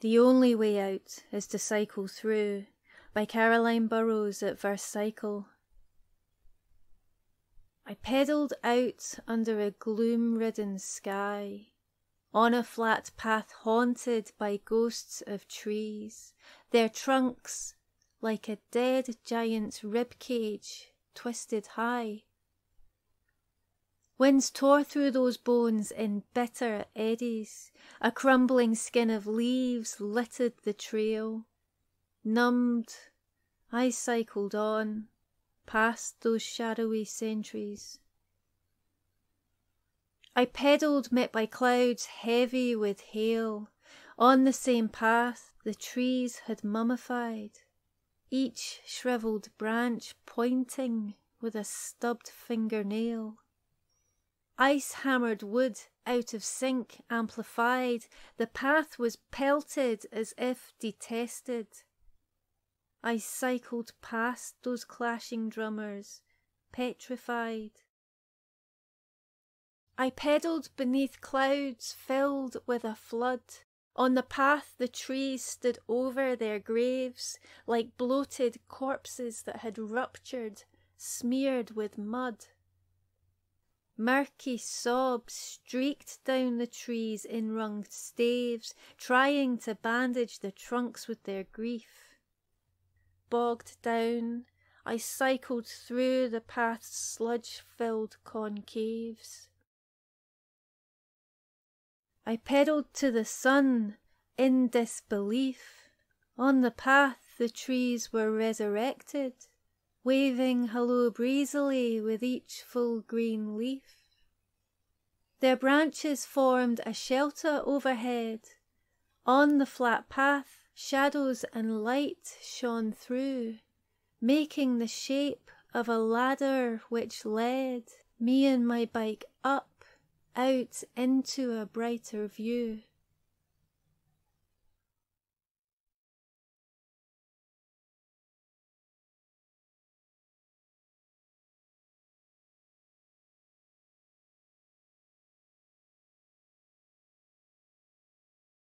The Only Way Out is to Cycle Through by Caroline Burrows at VerseCycle. I pedalled out under a gloom-ridden sky, on a flat path haunted by ghosts of trees, their trunks like a dead giant's ribcage twisted high. Winds tore through those bones in bitter eddies, a crumbling skin of leaves littered the trail. Numbed, I cycled on, past those shadowy sentries. I pedalled met by clouds heavy with hail. On the same path the trees had mummified, each shrivelled branch pointing with a stubbed fingernail. Ice-hammered wood out of sync amplified, the path was pelted as if detested. I cycled past those clashing drummers, petrified. I pedalled beneath clouds filled with a flood. On the path the trees stood over their graves, like bloated corpses that had ruptured, smeared with mud. Murky sobs streaked down the trees in wrung staves, trying to bandage the trunks with their grief. Bogged down, I cycled through the path's sludge-filled concaves. I pedalled to the sun in disbelief. On the path the trees were resurrected, waving hello breezily with each full green leaf. Their branches formed a shelter overhead. On the flat path shadows and light shone through, making the shape of a ladder which led me and my bike up, out into a brighter view.